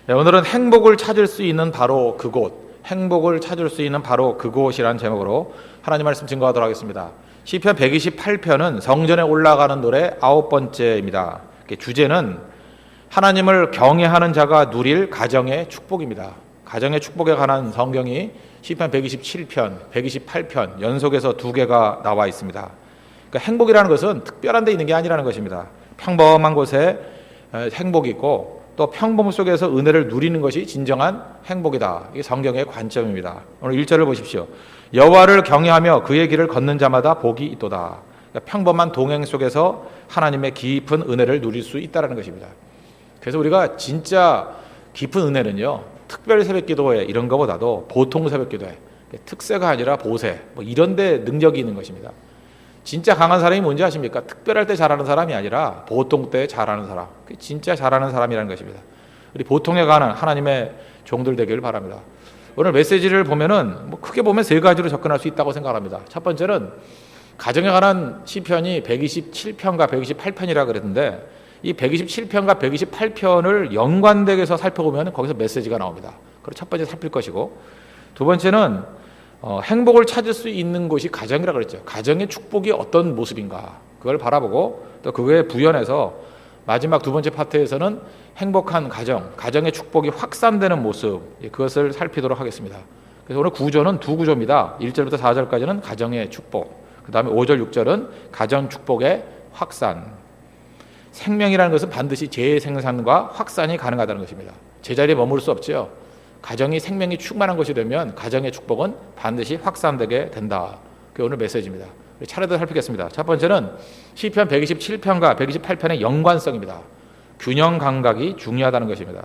네, 오늘은 행복을 찾을 수 있는 바로 그곳, 행복을 찾을 수 있는 바로 그곳이라는 제목으로 하나님 말씀 증거하도록 하겠습니다. 시편 128편은 성전에 올라가는 노래 9번째입니다. 주제는 하나님을 경외하는 자가 누릴 가정의 축복입니다. 가정의 축복에 관한 성경이 시편 127편, 128편 연속해서 두 개가 나와 있습니다. 그러니까 행복이라는 것은 특별한 데 있는 게 아니라는 것입니다. 평범한 곳에 행복이 있고 또 평범 속에서 은혜를 누리는 것이 진정한 행복이다. 이게 성경의 관점입니다. 오늘 1절을 보십시오. 여호와를 경외하며 그의 길을 걷는 자마다 복이 있도다. 그러니까 평범한 동행 속에서 하나님의 깊은 은혜를 누릴 수 있다는 것입니다. 그래서 우리가 진짜 깊은 은혜는요, 특별 새벽기도회 이런 것보다도 보통 새벽기도회, 특세가 아니라 보세, 이런 데 능력이 있는 것입니다. 진짜 강한 사람이 뭔지 아십니까? 특별할 때 잘하는 사람이 아니라 보통 때 잘하는 사람, 진짜 잘하는 사람이라는 것입니다. 우리 보통에 관한 하나님의 종들 되기를 바랍니다. 오늘 메시지를 보면은 크게 보면 세 가지로 접근할 수 있다고 생각합니다. 첫 번째는 가정에 관한 시편이 127편과 128편이라 그랬는데 이 127편과 128편을 연관되게서 살펴보면 거기서 메시지가 나옵니다. 그걸 첫 번째 살필 것이고, 두 번째는 행복을 찾을 수 있는 곳이 가정이라고 그랬죠. 가정의 축복이 어떤 모습인가 그걸 바라보고 또 그거에 부연해서 마지막 두 번째 파트에서는 행복한 가정의 축복이 확산되는 모습, 그것을 살피도록 하겠습니다. 그래서 오늘 구조는 두 구조입니다. 1절부터 4절까지는 가정의 축복, 그 다음에 5절 6절은 가정 축복의 확산. 생명이라는 것은 반드시 재생산과 확산이 가능하다는 것입니다. 제자리에 머물 수 없죠. 가정이 생명이 충만한 것이 되면 가정의 축복은 반드시 확산되게 된다. 그게 오늘 메시지입니다. 차례대로 살피겠습니다. 첫 번째는 시편 127편과 128편의 연관성입니다. 균형 감각이 중요하다는 것입니다.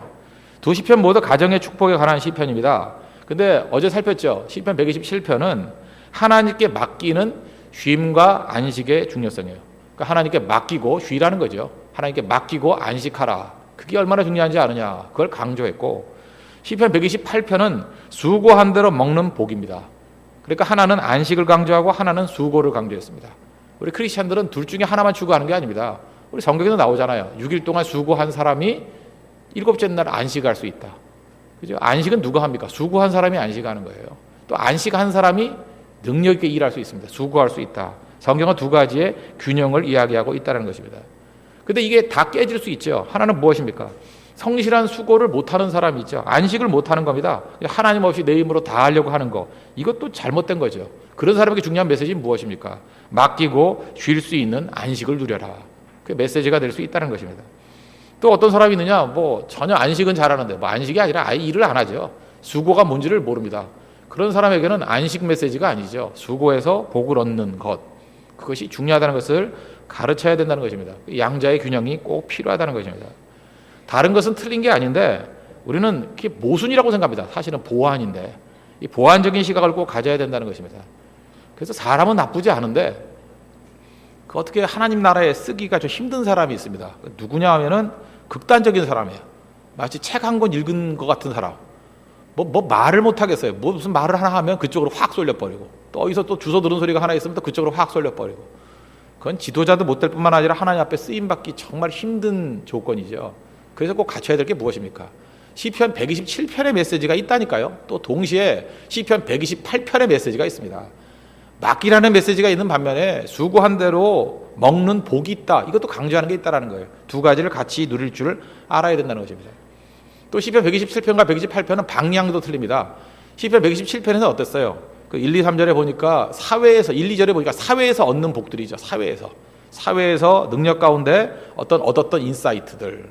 두 시편 모두 가정의 축복에 관한 시편입니다. 근데 어제 살폈죠. 시편 127편은 하나님께 맡기는 쉼과 안식의 중요성이에요. 그러니까 하나님께 맡기고 쉬라는 거죠. 하나님께 맡기고 안식하라. 그게 얼마나 중요한지 아느냐. 그걸 강조했고, 시편 128편은 수고한 대로 먹는 복입니다. 그러니까 하나는 안식을 강조하고 하나는 수고를 강조했습니다. 우리 크리스찬들은 둘 중에 하나만 추구하는 게 아닙니다. 우리 성경에도 나오잖아요. 6일 동안 수고한 사람이 일곱째 날 안식할 수 있다. 그죠? 안식은 누가 합니까? 수고한 사람이 안식하는 거예요. 또 안식한 사람이 능력 있게 일할 수 있습니다. 수고할 수 있다. 성경은 두 가지의 균형을 이야기하고 있다는 것입니다. 근데 이게 다 깨질 수 있죠. 하나는 무엇입니까? 성실한 수고를 못하는 사람이 있죠. 안식을 못하는 겁니다. 하나님 없이 내 힘으로 다 하려고 하는 거, 이것도 잘못된 거죠. 그런 사람에게 중요한 메시지는 무엇입니까? 맡기고 쉴 수 있는 안식을 누려라. 그게 메시지가 될 수 있다는 것입니다. 또 어떤 사람이 있느냐? 전혀 안식은 잘하는데 안식이 아니라 아예 일을 안 하죠. 수고가 뭔지를 모릅니다. 그런 사람에게는 안식 메시지가 아니죠. 수고해서 복을 얻는 것, 그것이 중요하다는 것을 가르쳐야 된다는 것입니다. 양자의 균형이 꼭 필요하다는 것입니다. 다른 것은 틀린 게 아닌데 우리는 그게 모순이라고 생각합니다. 사실은 보완인데 이 보완적인 시각을 꼭 가져야 된다는 것입니다. 그래서 사람은 나쁘지 않은데 어떻게 하나님 나라에 쓰기가 좀 힘든 사람이 있습니다. 누구냐 하면은 극단적인 사람이에요. 마치 책 한 권 읽은 것 같은 사람. 말을 못 하겠어요. 무슨 말을 하나 하면 그쪽으로 확 쏠려버리고, 또 어디서 또 주워 들은 소리가 하나 있으면 또 그쪽으로 확 쏠려버리고. 그건 지도자도 못 될 뿐만 아니라 하나님 앞에 쓰임받기 정말 힘든 조건이죠. 그래서 꼭 갖춰야 될 게 무엇입니까? 시편 127편의 메시지가 있다니까요. 또 동시에 시편 128편의 메시지가 있습니다. 맡기라는 메시지가 있는 반면에 수고한 대로 먹는 복이 있다. 이것도 강조하는 게 있다는 거예요. 두 가지를 같이 누릴 줄 알아야 된다는 것입니다. 또 시편 127편과 128편은 방향도 틀립니다. 시편 127편에서 어땠어요? 1, 2, 3절에 보니까 사회에서, 1, 2절에 보니까 사회에서 얻는 복들이죠. 사회에서 능력 가운데 얻었던 인사이트들,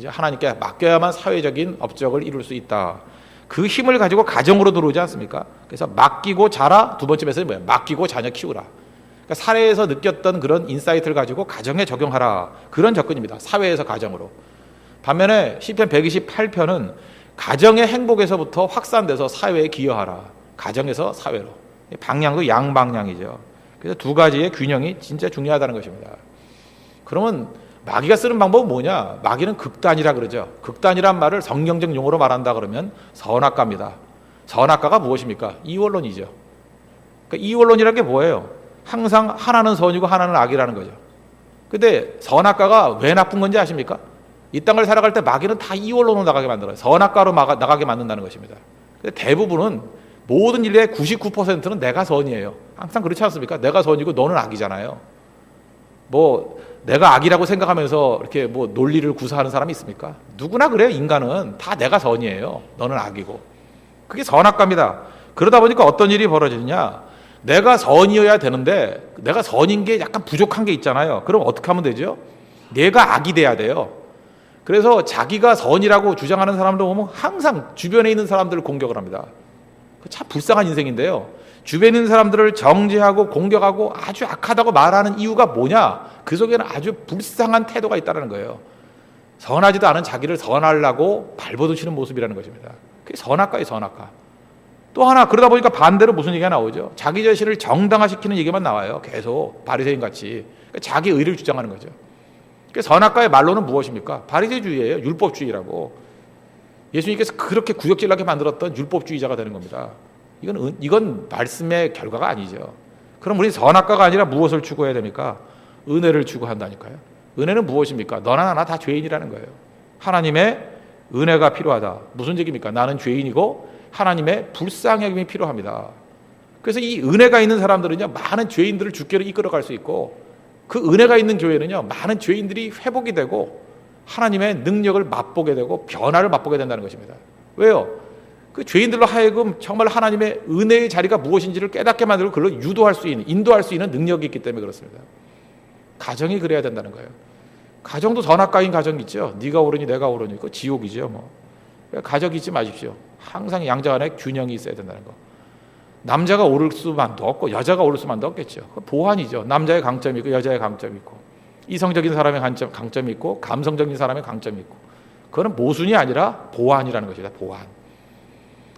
하나님께 맡겨야만 사회적인 업적을 이룰 수 있다. 그 힘을 가지고 가정으로 들어오지 않습니까? 그래서 맡기고 자라, 두 번째 메시지는 뭐예요? 맡기고 자녀 키우라. 그러니까 사회에서 느꼈던 그런 인사이트를 가지고 가정에 적용하라. 그런 접근입니다. 사회에서 가정으로. 반면에 시편 128편은 가정의 행복에서부터 확산돼서 사회에 기여하라. 가정에서 사회로. 방향도 양방향이죠. 그래서 두 가지의 균형이 진짜 중요하다는 것입니다. 그러면 마귀가 쓰는 방법은 뭐냐? 마귀는 극단이라 그러죠. 극단이란 말을 성경적 용어로 말한다 그러면 선악과입니다. 선악과가 무엇입니까? 이원론이죠. 그러니까 이원론이라는 게 뭐예요? 항상 하나는 선이고 하나는 악이라는 거죠. 근데 선악과가 왜 나쁜 건지 아십니까? 이 땅을 살아갈 때 마귀는 다 이원론으로 나가게 만들어요. 선악과로 나가게 만든다는 것입니다. 근데 대부분은 모든 일의 99%는 내가 선이에요. 항상 그렇지 않습니까? 내가 선이고 너는 악이잖아요. 뭐 내가 악이라고 생각하면서 이렇게 뭐 논리를 구사하는 사람이 있습니까? 누구나 그래요. 인간은 다 내가 선이에요. 너는 악이고. 그게 선악과입니다. 그러다 보니까 어떤 일이 벌어지느냐? 내가 선이어야 되는데 내가 선인 게 약간 부족한 게 있잖아요. 그럼 어떻게 하면 되죠? 내가 악이 돼야 돼요. 그래서 자기가 선이라고 주장하는 사람들 보면 항상 주변에 있는 사람들을 공격을 합니다. 참 불쌍한 인생인데요. 주변에 있는 사람들을 정죄하고 공격하고 아주 악하다고 말하는 이유가 뭐냐? 그 속에는 아주 불쌍한 태도가 있다는 거예요. 선하지도 않은 자기를 선하려고 발버둥치는 모습이라는 것입니다. 그게 선악과예요, 선악과. 또 하나, 그러다 보니까 반대로 무슨 얘기가 나오죠? 자기 자신을 정당화시키는 얘기만 나와요. 계속 바리새인 같이. 그러니까 자기 의를 주장하는 거죠. 선악과의 말로는 무엇입니까? 바리새주의예요. 율법주의라고. 예수님께서 그렇게 구역질나게 만들었던 율법주의자가 되는 겁니다. 이건 말씀의 결과가 아니죠. 그럼 우리 선악과가 아니라 무엇을 추구해야 됩니까? 은혜를 추구한다니까요. 은혜는 무엇입니까? 너나 나나 다 죄인이라는 거예요. 하나님의 은혜가 필요하다. 무슨 얘기입니까? 나는 죄인이고 하나님의 불쌍히 여김이 필요합니다. 그래서 이 은혜가 있는 사람들은요, 많은 죄인들을 주께로 이끌어갈 수 있고, 그 은혜가 있는 교회는요, 많은 죄인들이 회복이 되고 하나님의 능력을 맛보게 되고 변화를 맛보게 된다는 것입니다. 왜요? 그 죄인들로 하여금 정말 하나님의 은혜의 자리가 무엇인지를 깨닫게 만들고 그걸 유도할 수 있는, 인도할 수 있는 능력이 있기 때문에 그렇습니다. 가정이 그래야 된다는 거예요. 가정도 선악과인 가정이 있죠. 네가 옳으니 내가 옳으니. 그거 지옥이죠. 뭐. 가정 잊지 마십시오. 항상 양자 간에 균형이 있어야 된다는 거. 남자가 오를 수만도 없고 여자가 오를 수만도 없겠죠. 보완이죠. 남자의 강점이 있고 여자의 감점이 있고, 이성적인 사람의 강점이 있고 감성적인 사람의 강점이 있고, 그거는 모순이 아니라 보완이라는 것이다. 보완.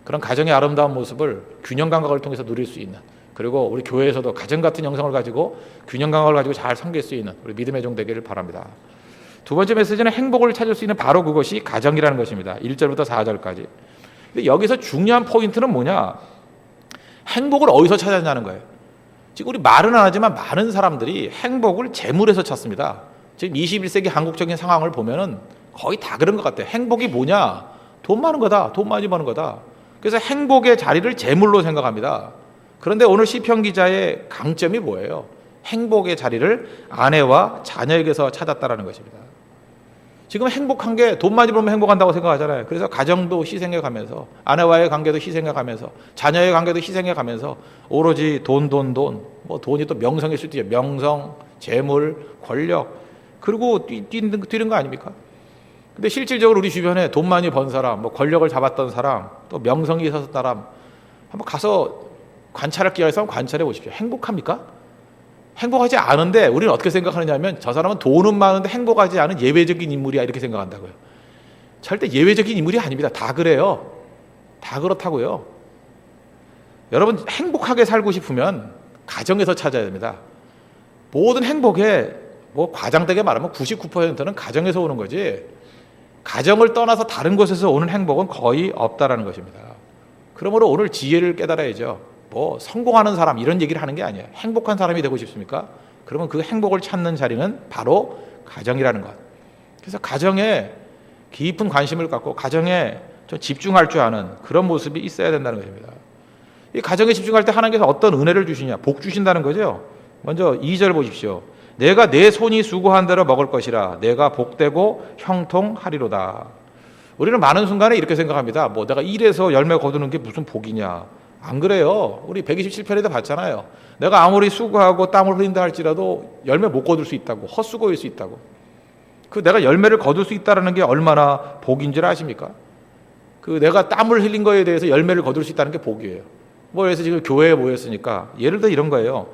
그런 가정의 아름다운 모습을 균형 감각을 통해서 누릴 수 있는, 그리고 우리 교회에서도 가정 같은 영성을 가지고 균형 감각을 가지고 잘 섬길 수 있는 우리 믿음의 종 되기를 바랍니다. 두 번째 메시지는 행복을 찾을 수 있는 바로 그것이 가정이라는 것입니다. 1절부터 4절까지. 근데 여기서 중요한 포인트는 뭐냐? 행복을 어디서 찾았냐는 거예요. 지금 우리 말은 안 하지만 많은 사람들이 행복을 재물에서 찾습니다. 지금 21세기 한국적인 상황을 보면은 거의 다 그런 것 같아요. 행복이 뭐냐? 돈 많은 거다. 돈 많이 버는 거다. 그래서 행복의 자리를 재물로 생각합니다. 그런데 오늘 시편 기자의 강점이 뭐예요? 행복의 자리를 아내와 자녀에게서 찾았다라는 것입니다. 지금 행복한 게 돈 많이 벌면 행복한다고 생각하잖아요. 그래서 가정도 희생해가면서, 아내와의 관계도 희생해가면서, 자녀의 관계도 희생해가면서 오로지 돈, 뭐 돈이 또 명성일 수도 있죠. 명성, 재물, 권력, 그리고 뛰는 거 아닙니까? 근데 실질적으로 우리 주변에 돈 많이 번 사람, 뭐 권력을 잡았던 사람, 또 명성이 있었던 사람 한번 가서 관찰할 기회가 있으면 관찰해 보십시오. 행복합니까? 행복하지 않은데 우리는 어떻게 생각하느냐면, 저 사람은 돈은 많은데 행복하지 않은 예외적인 인물이야, 이렇게 생각한다고요. 절대 예외적인 인물이 아닙니다. 다 그래요. 다 그렇다고요. 여러분, 행복하게 살고 싶으면 가정에서 찾아야 됩니다. 모든 행복에 뭐 과장되게 말하면 99%는 가정에서 오는 거지, 가정을 떠나서 다른 곳에서 오는 행복은 거의 없다라는 것입니다. 그러므로 오늘 지혜를 깨달아야죠. 뭐 성공하는 사람 이런 얘기를 하는 게 아니에요. 행복한 사람이 되고 싶습니까? 그러면 그 행복을 찾는 자리는 바로 가정이라는 것. 그래서 가정에 깊은 관심을 갖고 가정에 좀 집중할 줄 아는 그런 모습이 있어야 된다는 것입니다. 이 가정에 집중할 때 하나님께서 어떤 은혜를 주시냐? 복 주신다는 거죠. 먼저 2절 보십시오. 내가 내 손이 수고한 대로 먹을 것이라, 내가 복되고 형통하리로다. 우리는 많은 순간에 이렇게 생각합니다. 뭐 내가 일해서 열매 거두는 게 무슨 복이냐? 안 그래요. 우리 127편에도 봤잖아요. 내가 아무리 수고하고 땀을 흘린다 할지라도 열매 못 거둘 수 있다고, 헛수고일 수 있다고. 그 내가 열매를 거둘 수 있다는 게 얼마나 복인 줄 아십니까? 그 내가 땀을 흘린 거에 대해서 열매를 거둘 수 있다는 게 복이에요. 뭐 그래서 지금 교회에 모였으니까 예를 들어 이런 거예요.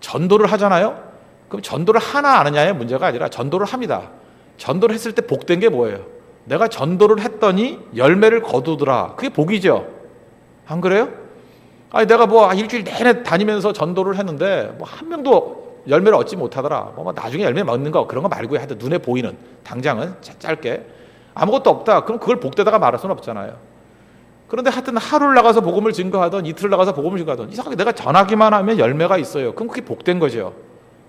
전도를 하잖아요. 그럼 전도를 하나 안 하냐의 문제가 아니라 전도를 합니다. 전도를 했을 때 복된 게 뭐예요? 내가 전도를 했더니 열매를 거두더라. 그게 복이죠. 안 그래요? 아니 내가 뭐 일주일 내내 다니면서 전도를 했는데 뭐 한 명도 열매를 얻지 못하더라. 뭐 나중에 열매 먹는 거 그런 거 말고 하여튼 눈에 보이는, 당장은 짧게 아무것도 없다. 그럼 그걸 복되다가 말할 수는 없잖아요. 그런데 하여튼 하루를 나가서 복음을 증거하던, 이틀을 나가서 복음을 증거하던, 이상하게 내가 전하기만 하면 열매가 있어요. 그럼 그게 복된 거죠.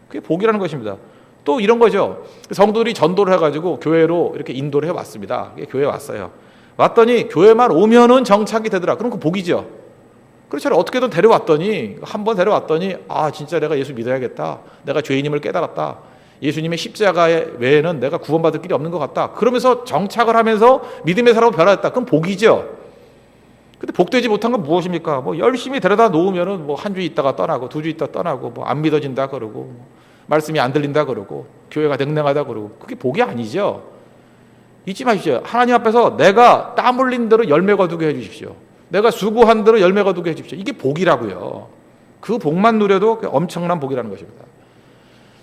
그게 복이라는 것입니다. 또 이런 거죠. 성도들이 전도를 해가지고 교회로 이렇게 인도를 해왔습니다. 교회에 왔어요. 왔더니 교회만 오면은 정착이 되더라. 그럼 그 복이죠. 그렇죠. 어떻게든 데려왔더니, 한번 데려왔더니, 아, 진짜 내가 예수 믿어야겠다. 내가 죄인임을 깨달았다. 예수님의 십자가 외에는 내가 구원받을 길이 없는 것 같다. 그러면서 정착을 하면서 믿음의 사람으로 변화했다. 그럼 복이죠. 근데 복되지 못한 건 무엇입니까? 뭐 열심히 데려다 놓으면은 뭐 한 주 있다가 떠나고, 두 주 있다가 떠나고, 뭐 안 믿어진다 그러고, 말씀이 안 들린다 그러고, 교회가 냉랭하다 그러고, 그게 복이 아니죠. 잊지 마십시오. 하나님 앞에서 내가 땀 흘린 대로 열매 거두게 해주십시오. 내가 수고한 대로 열매 거두게 해주십시오. 이게 복이라고요. 그 복만 누려도 엄청난 복이라는 것입니다.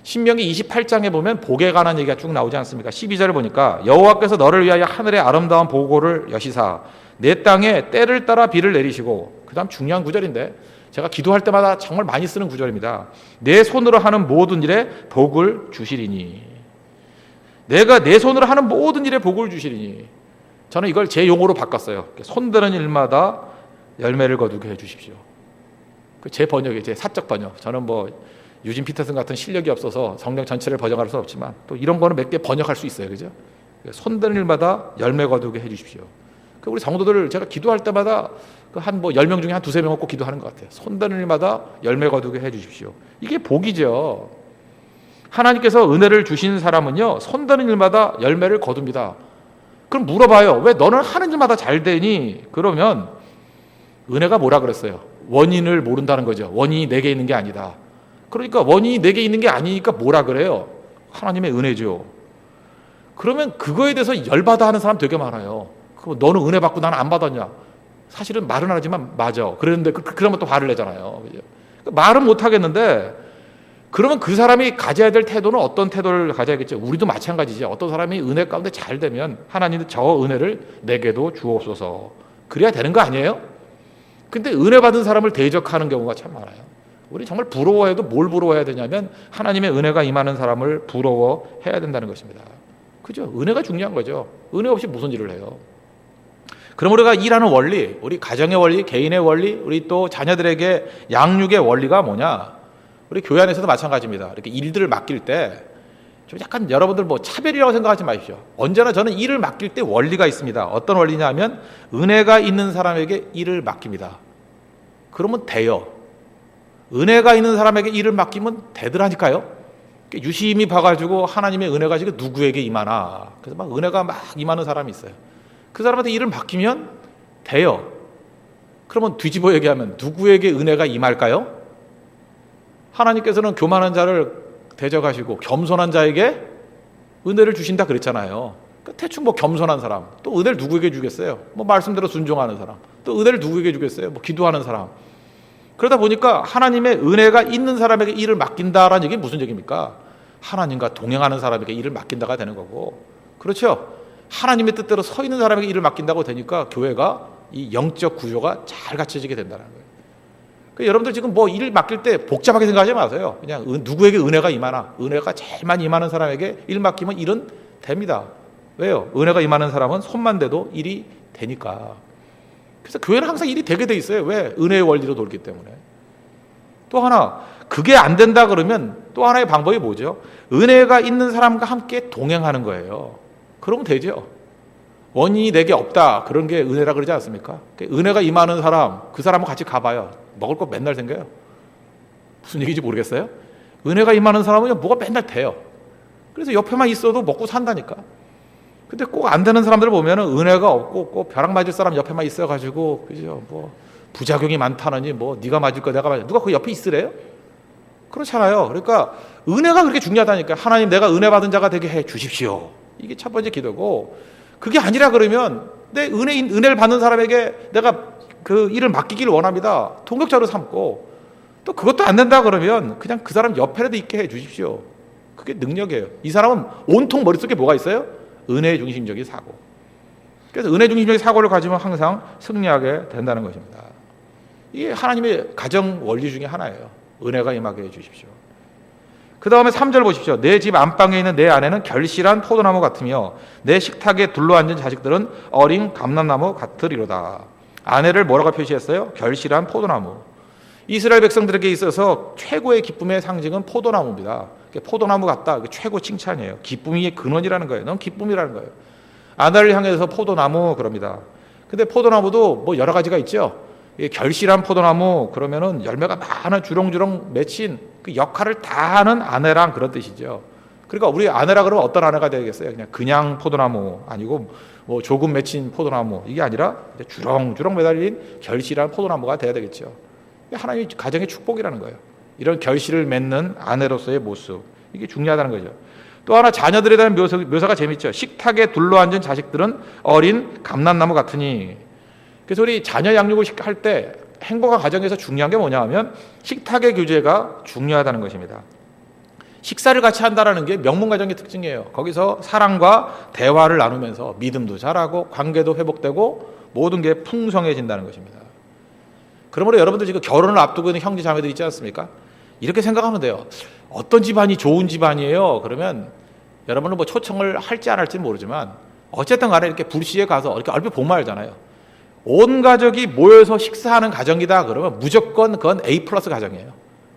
신명기 28장에 보면 복에 관한 얘기가 쭉 나오지 않습니까? 12절을 보니까 여호와께서 너를 위하여 하늘의 아름다운 보고를 여시사 내 땅에 때를 따라 비를 내리시고, 그 다음 중요한 구절인데 제가 기도할 때마다 정말 많이 쓰는 구절입니다. 내 손으로 하는 모든 일에 복을 주시리니. 내가 내 손으로 하는 모든 일에 복을 주시리니. 저는 이걸 제 용어로 바꿨어요. 손드는 일마다 열매를 거두게 해주십시오. 제 번역이에요. 제 사적 번역. 저는 뭐 유진 피터슨 같은 실력이 없어서 성경 전체를 번역할 수는 없지만 또 이런 거는 몇 개 번역할 수 있어요. 그죠? 손드는 일마다 열매 거두게 해주십시오. 우리 성도들을 제가 기도할 때마다 한 뭐 10명 중에 한 두세 명 꼭 기도하는 것 같아요. 손드는 일마다 열매 거두게 해주십시오. 이게 복이죠. 하나님께서 은혜를 주신 사람은요, 손드는 일마다 열매를 거둡니다. 그럼 물어봐요. 왜 너는 하는 일마다 잘 되니? 그러면 은혜가 뭐라 그랬어요? 원인을 모른다는 거죠. 원인이 내게 있는 게 아니다. 그러니까 원인이 내게 있는 게 아니니까 뭐라 그래요? 하나님의 은혜죠. 그러면 그거에 대해서 열받아 하는 사람 되게 많아요. 너는 은혜 받고 나는 안 받았냐? 사실은 말은 하지만 맞아. 그랬는데 그러면 또 화를 내잖아요. 그죠? 말은 못 하겠는데 그러면 그 사람이 가져야 될 태도는 어떤 태도를 가져야겠죠? 우리도 마찬가지죠. 어떤 사람이 은혜 가운데 잘 되면 하나님도 저 은혜를 내게도 주옵소서. 그래야 되는 거 아니에요? 근데 은혜 받은 사람을 대적하는 경우가 참 많아요. 우리 정말 부러워해도 뭘 부러워해야 되냐면 하나님의 은혜가 임하는 사람을 부러워해야 된다는 것입니다. 그죠? 은혜가 중요한 거죠. 은혜 없이 무슨 일을 해요? 그럼 우리가 일하는 원리, 우리 가정의 원리, 개인의 원리, 우리 또 자녀들에게 양육의 원리가 뭐냐? 우리 교회 안에서도 마찬가지입니다. 이렇게 일들을 맡길 때 좀 약간 여러분들 뭐 차별이라고 생각하지 마십시오. 언제나 저는 일을 맡길 때 원리가 있습니다. 어떤 원리냐 하면 은혜가 있는 사람에게 일을 맡깁니다. 그러면 돼요. 은혜가 있는 사람에게 일을 맡기면 되더라니까요. 유심히 봐가지고 하나님의 은혜가 지금 누구에게 임하나. 그래서 막 은혜가 막 임하는 사람이 있어요. 그 사람한테 일을 맡기면 돼요. 그러면 뒤집어 얘기하면 누구에게 은혜가 임할까요? 하나님께서는 교만한 자를 대적하시고 겸손한 자에게 은혜를 주신다 그랬잖아요. 그러니까 대충 뭐 겸손한 사람, 또 은혜를 누구에게 주겠어요? 뭐 말씀대로 순종하는 사람, 또 은혜를 누구에게 주겠어요? 뭐 기도하는 사람. 그러다 보니까 하나님의 은혜가 있는 사람에게 일을 맡긴다라는 얘기 무슨 얘기입니까? 하나님과 동행하는 사람에게 일을 맡긴다가 되는 거고, 그렇죠? 하나님의 뜻대로 서 있는 사람에게 일을 맡긴다고 되니까 교회가 이 영적 구조가 잘 갖춰지게 된다는 거예요. 그러니까 여러분들 지금 뭐 일을 맡길 때 복잡하게 생각하지 마세요. 그냥 누구에게 은혜가 임하나, 은혜가 제일 많이 임하는 사람에게 일 맡기면 일은 됩니다. 왜요? 은혜가 임하는 사람은 손만 대도 일이 되니까. 그래서 교회는 항상 일이 되게 돼 있어요. 왜? 은혜의 원리로 돌기 때문에. 또 하나, 그게 안 된다 그러면 또 하나의 방법이 뭐죠? 은혜가 있는 사람과 함께 동행하는 거예요. 그러면 되죠. 원인이 내게 없다, 그런 게 은혜라 그러지 않습니까? 은혜가 임하는 사람, 그 사람하고 같이 가봐요. 먹을 거 맨날 생겨요. 무슨 얘기인지 모르겠어요? 은혜가 임하는 사람은 뭐가 맨날 돼요. 그래서 옆에만 있어도 먹고 산다니까. 근데 꼭 안 되는 사람들 보면 은혜가 없고 꼭 벼락 맞을 사람 옆에만 있어가지고, 그죠? 뭐 부작용이 많다느니 뭐 네가 맞을 거 내가 맞을 거, 누가 그 옆에 있으래요? 그렇잖아요. 그러니까 은혜가 그렇게 중요하다니까. 하나님, 내가 은혜 받은 자가 되게 해 주십시오. 이게 첫 번째 기도고, 그게 아니라 그러면 내 은혜를 받는 사람에게 내가 그 일을 맡기기를 원합니다. 동역자로 삼고, 또 그것도 안 된다 그러면 그냥 그 사람 옆에라도 있게 해 주십시오. 그게 능력이에요. 이 사람은 온통 머릿속에 뭐가 있어요? 은혜 중심적인 사고. 그래서 은혜 중심적인 사고를 가지면 항상 승리하게 된다는 것입니다. 이게 하나님의 가정 원리 중에 하나예요. 은혜가 임하게 해 주십시오. 그 다음에 3절 보십시오. 내 집 안방에 있는 내 아내는 결실한 포도나무 같으며 내 식탁에 둘러앉은 자식들은 어린 감람나무 같으리로다. 아내를 뭐라고 표시했어요? 결실한 포도나무. 이스라엘 백성들에게 있어서 최고의 기쁨의 상징은 포도나무입니다. 포도나무 같다. 최고 칭찬이에요. 기쁨의 근원이라는 거예요. 넌 기쁨이라는 거예요. 아내를 향해서 포도나무 그럽니다. 근데 포도나무도 뭐 여러 가지가 있죠. 결실한 포도나무 그러면은 열매가 많은 주렁주렁 맺힌 그 역할을 다 하는 아내랑 그런 뜻이죠. 그러니까 우리 아내라 그러면 어떤 아내가 되겠어요? 그냥 포도나무 아니고 뭐 조금 맺힌 포도나무 이게 아니라 주렁주렁 매달린 결실한 포도나무가 돼야 되겠죠. 하나님의 가정의 축복이라는 거예요. 이런 결실을 맺는 아내로서의 모습 이게 중요하다는 거죠. 또 하나 자녀들에 대한 묘사가 재밌죠. 식탁에 둘러앉은 자식들은 어린 감람나무 같으니. 그래서 우리 자녀 양육을 할 때 행복한 가정에서 중요한 게 뭐냐 하면 식탁의 교제가 중요하다는 것입니다. 식사를 같이 한다는 게 명문가정의 특징이에요. 거기서 사랑과 대화를 나누면서 믿음도 자라고 관계도 회복되고 모든 게 풍성해진다는 것입니다. 그러므로 여러분들 지금 결혼을 앞두고 있는 형제 자매들 있지 않습니까? 이렇게 생각하면 돼요. 어떤 집안이 좋은 집안이에요? 그러면 여러분은 뭐 초청을 할지 안 할지는 모르지만 어쨌든 간에 이렇게 불시에 가서 이렇게 얼핏 보면 알잖아요. 온 가족이 모여서 식사하는 가정이다 그러면 무조건 그건 A 플러스 가정이에요.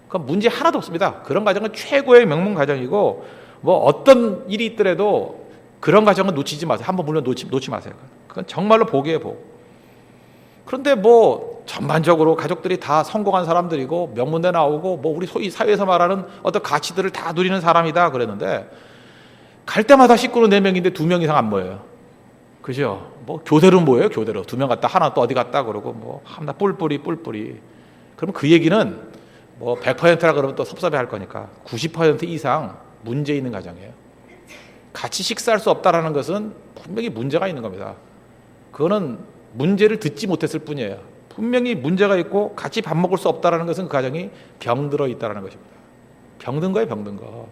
그건 문제 하나도 없습니다. 그런 가정은 최고의 명문 가정이고 뭐 어떤 일이 있더라도 그런 가정은 놓치지 마세요. 한번 물론 놓지 마세요. 그건 정말로 복이에요, 복. 그런데 뭐 전반적으로 가족들이 다 성공한 사람들이고 명문대 나오고 뭐 우리 소위 사회에서 말하는 어떤 가치들을 다 누리는 사람이다 그랬는데 갈 때마다 식구는 4명인데 2명 이상 안 모여요. 그죠? 뭐 교대로 모여요, 교대로. 2명 갔다 하나 또 어디 갔다 그러고 뭐 하나 뿔뿔이. 그러면 그 얘기는 뭐 100%라 그러면 또 섭섭해할 거니까 90% 이상 문제 있는 가정이에요. 같이 식사할 수 없다라는 것은 분명히 문제가 있는 겁니다. 그거는 문제를 듣지 못했을 뿐이에요. 분명히 문제가 있고 같이 밥 먹을 수 없다라는 것은 그 가정이 병들어 있다라는 것입니다. 병든 거예요, 병든 거.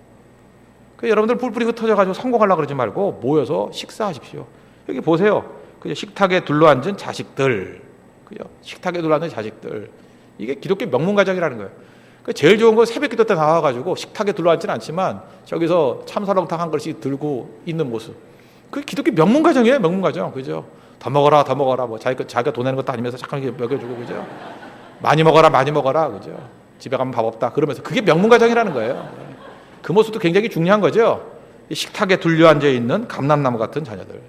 그러니까 여러분들 뿔뿔이 흩어져가지고 성공하려고 그러지 말고 모여서 식사하십시오. 여기 보세요. 그죠? 식탁에 둘러앉은 자식들, 그죠? 식탁에 둘러앉은 자식들. 이게 기독교 명문 가정이라는 거예요. 그러니까 제일 좋은 건 새벽기도 때 나와가지고 식탁에 둘러앉지는 않지만 저기서 참사렁탕 한 그릇씩 들고 있는 모습. 그게 기독교 명문 가정이에요, 명문 가정, 그죠? 더 먹어라, 뭐 자기가 돈 내는 것도 아니면서 잠깐 먹여주고, 그죠? 많이 먹어라, 그죠? 집에 가면 밥 없다. 그러면서 그게 명문 가정이라는 거예요. 그 모습도 굉장히 중요한 거죠. 이 식탁에 둘러앉아 있는 감람나무 같은 자녀들.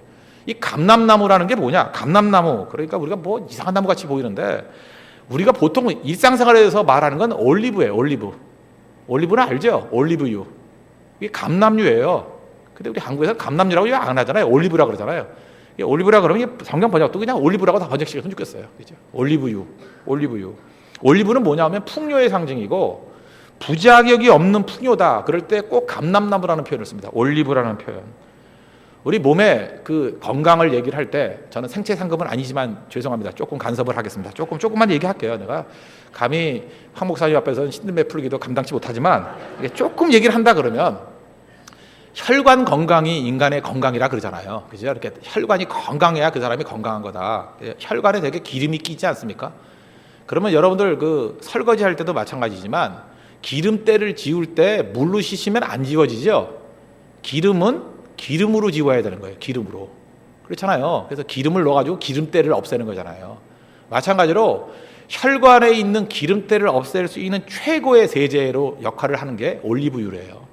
이 감람나무라는 게 뭐냐? 감람나무. 그러니까 우리가 뭐 이상한 나무 같이 보이는데 우리가 보통 일상생활에서 말하는 건 올리브예요. 올리브는 알죠? 올리브유. 이게 감람유예요. 근데 우리 한국에서는 감람유라고 안 하잖아요. 올리브라 그러잖아요. 올리브라 그러면 성경 번역도 그냥 올리브라고 다 번역시켰으면 좋겠어요. 그죠? 올리브유. 올리브는 뭐냐면 풍요의 상징이고 부자격이 없는 풍요다. 그럴 때 꼭 감람나무라는 표현을 씁니다. 올리브라는 표현. 우리 몸의 그 건강을 얘기를 할 때 저는 생체 상급은 아니지만 죄송합니다. 조금 간섭을 하겠습니다. 조금만 얘기할게요. 내가 감히 황 목사님 앞에서는 신들매 풀기도 감당치 못하지만 조금 얘기를 한다 그러면 혈관 건강이 인간의 건강이라 그러잖아요. 그죠? 이렇게 혈관이 건강해야 그 사람이 건강한 거다. 혈관에 되게 기름이 끼지 않습니까? 그러면 여러분들 그 설거지 할 때도 마찬가지지만 기름때를 지울 때 물로 씻으면 안 지워지죠? 기름은 기름으로 지워야 되는 거예요. 기름으로. 그렇잖아요. 그래서 기름을 넣어가지고 기름때를 없애는 거잖아요. 마찬가지로 혈관에 있는 기름때를 없앨 수 있는 최고의 세제로 역할을 하는 게 올리브유래요.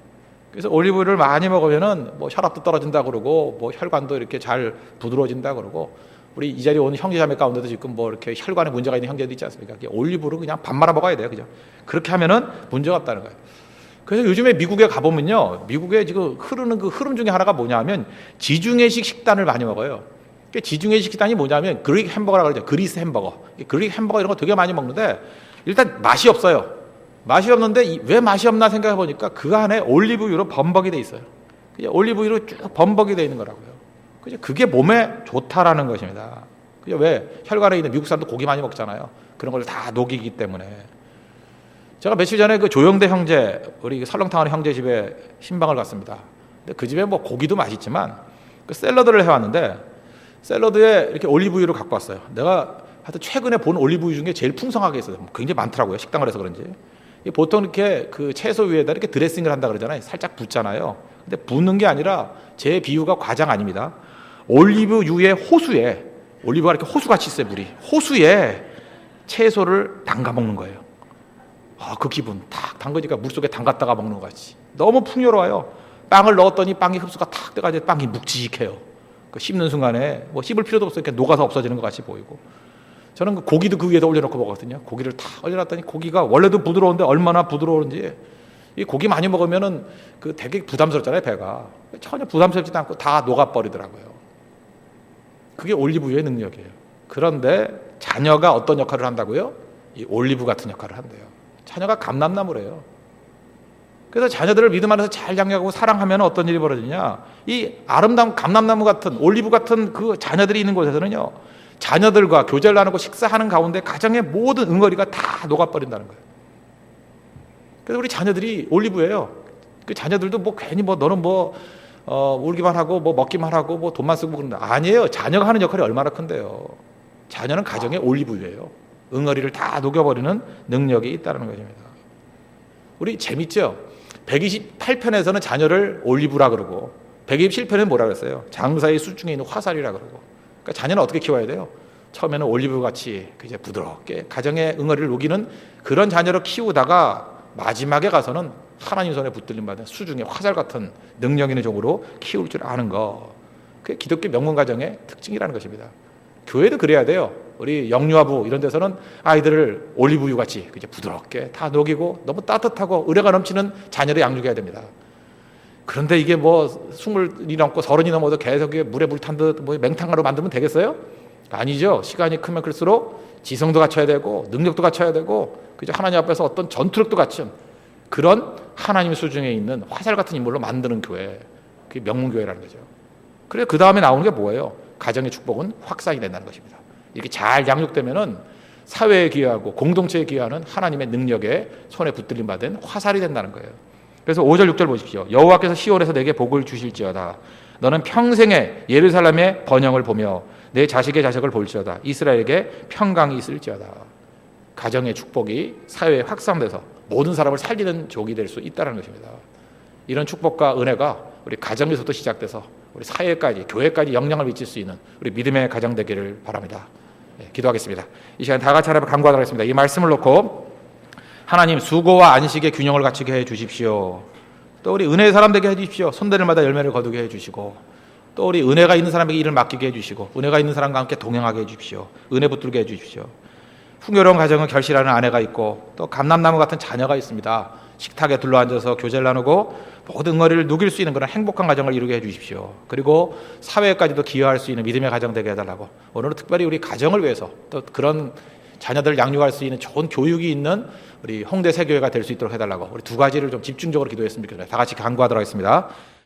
그래서 올리브유를 많이 먹으면은 뭐 혈압도 떨어진다 그러고 뭐 혈관도 이렇게 잘 부드러워진다 그러고 우리 이 자리에 온 형제자매 가운데도 지금 뭐 이렇게 혈관에 문제가 있는 형제도 있지 않습니까? 올리브를 그냥 밥 말아 먹어야 돼요. 그죠? 그렇게 하면은 문제가 없다는 거예요. 그래서 요즘에 미국에 가보면요. 미국에 지금 흐르는 그 흐름 중에 하나가 뭐냐면 지중해식 식단을 많이 먹어요. 지중해식 식단이 뭐냐면 그릭 햄버거라고 그러죠. 그리스 햄버거. 그릭 햄버거 이런 거 되게 많이 먹는데 일단 맛이 없어요. 맛이 없는데 왜 맛이 없나 생각해 보니까 그 안에 올리브유로 범벅이 돼 있어요. 올리브유로 쭉 범벅이 돼 있는 거라고요. 그게 몸에 좋다라는 것입니다. 왜? 혈관에 있는 미국 사람도 고기 많이 먹잖아요. 그런 걸 다 녹이기 때문에. 제가 며칠 전에 그 조영대 형제, 우리 설렁탕하는 형제 집에 신방을 갔습니다. 근데 그 집에 뭐 고기도 맛있지만 그 샐러드를 해왔는데 샐러드에 이렇게 올리브유를 갖고 왔어요. 내가 하여튼 최근에 본 올리브유 중에 제일 풍성하게 있어요. 굉장히 많더라고요. 식당을 해서 그런지. 보통 이렇게 그 채소 위에다 이렇게 드레싱을 한다 그러잖아요. 살짝 붓잖아요. 근데 붓는 게 아니라 제 비유가 과장 아닙니다. 올리브유의 호수에, 올리브가 이렇게 호수같이 있어요, 물이. 호수에 채소를 담가 먹는 거예요. 그 기분 탁 담그니까 물속에 담갔다가 먹는 것 같이 너무 풍요로워요. 빵을 넣었더니 빵이 흡수가 탁 돼가지고 빵이 묵직해요. 그 씹는 순간에 뭐 씹을 필요도 없어요. 이렇게 녹아서 없어지는 것 같이 보이고. 저는 그 고기도 그 위에다 올려놓고 먹거든요. 고기를 탁 올려놨더니 고기가 원래도 부드러운데 얼마나 부드러운지, 이 고기 많이 먹으면은 그 되게 부담스럽잖아요, 배가. 전혀 부담스럽지도 않고 다 녹아버리더라고요. 그게 올리브유의 능력이에요. 그런데 자녀가 어떤 역할을 한다고요? 이 올리브 같은 역할을 한대요. 자녀가 감람나무래요. 그래서 자녀들을 믿음 안에서 잘 양육하고 사랑하면 어떤 일이 벌어지냐? 이 아름다운 감람나무 같은 올리브 같은 그 자녀들이 있는 곳에서는요, 자녀들과 교제를 나누고 식사하는 가운데 가정의 모든 응어리가 다 녹아버린다는 거예요. 그래서 우리 자녀들이 올리브예요. 그 자녀들도 뭐 괜히 뭐 너는 뭐 울기만 하고 뭐 먹기만 하고 뭐 돈만 쓰고 그런다. 아니에요. 자녀가 하는 역할이 얼마나 큰데요. 자녀는 가정의 올리브유예요. 응어리를 다 녹여버리는 능력이 있다는 것입니다. 우리 재밌죠? 128편에서는 자녀를 올리브라 그러고 127편에는 뭐라 그랬어요? 장사의 수중에 있는 화살이라 그러고. 그러니까 자녀는 어떻게 키워야 돼요? 처음에는 올리브 같이 이제 부드럽게 가정의 응어리를 녹이는 그런 자녀를 키우다가 마지막에 가서는 하나님 손에 붙들림 받은 수중의 화살 같은 능력 있는 종으로 키울 줄 아는 거. 그게 기독교 명문 가정의 특징이라는 것입니다. 교회도 그래야 돼요. 우리 영유아부 이런 데서는 아이들을 올리브유 같이 이제 부드럽게 다 녹이고 너무 따뜻하고 의뢰가 넘치는 자녀를 양육해야 됩니다. 그런데 이게 뭐 20이 넘고 30이 넘어도 계속 물에 물 탄 듯 뭐 맹탕으로 만들면 되겠어요? 아니죠. 시간이 크면 클수록 지성도 갖춰야 되고 능력도 갖춰야 되고 그죠? 하나님 앞에서 어떤 전투력도 갖춘 그런 하나님 수중에 있는 화살 같은 인물로 만드는 교회, 그게 명문교회라는 거죠. 그래서 그 다음에 나오는 게 뭐예요? 가정의 축복은 확산이 된다는 것입니다. 이렇게 잘 양육되면은 사회에 기여하고 공동체에 기여하는 하나님의 능력에 손에 붙들림 받은 화살이 된다는 거예요. 그래서 5절 6절 보십시오. 여호와께서 시온에서 내게 복을 주실지어다. 너는 평생에 예루살렘의 번영을 보며 내 자식의 자식을 볼지어다. 이스라엘에게 평강이 있을지어다. 가정의 축복이 사회에 확산돼서 모든 사람을 살리는 족이 될 수 있다는 것입니다. 이런 축복과 은혜가 우리 가정에서부터 시작돼서 우리 사회까지 교회까지 영향을 미칠 수 있는 우리 믿음의 가정 되기를 바랍니다. 기도하겠습니다. 이 시간 다 같이 하나님 간구하도록 하겠습니다. 이 말씀을 놓고 하나님 수고와 안식의 균형을 갖추게 해 주십시오. 또 우리 은혜의 사람 되게 해 주십시오. 손대는마다 열매를 거두게 해 주시고 또 우리 은혜가 있는 사람에게 일을 맡기게 해 주시고 은혜가 있는 사람과 함께 동행하게 해 주십시오. 은혜 붙들게 해 주십시오. 풍요로운 가정을 결실하는 아내가 있고 또 감람나무 같은 자녀가 있습니다. 식탁에 둘러앉아서 교제를 나누고 모든 응어리를 누길 수 있는 그런 행복한 가정을 이루게 해 주십시오. 그리고 사회까지도 기여할 수 있는 믿음의 가정 되게 해달라고 오늘은 특별히 우리 가정을 위해서 또 그런 자녀들을 양육할 수 있는 좋은 교육이 있는 우리 홍대 세교회가 될 수 있도록 해달라고 우리 두 가지를 좀 집중적으로 기도했으면 좋겠습니다. 다 같이 간구하도록 하겠습니다.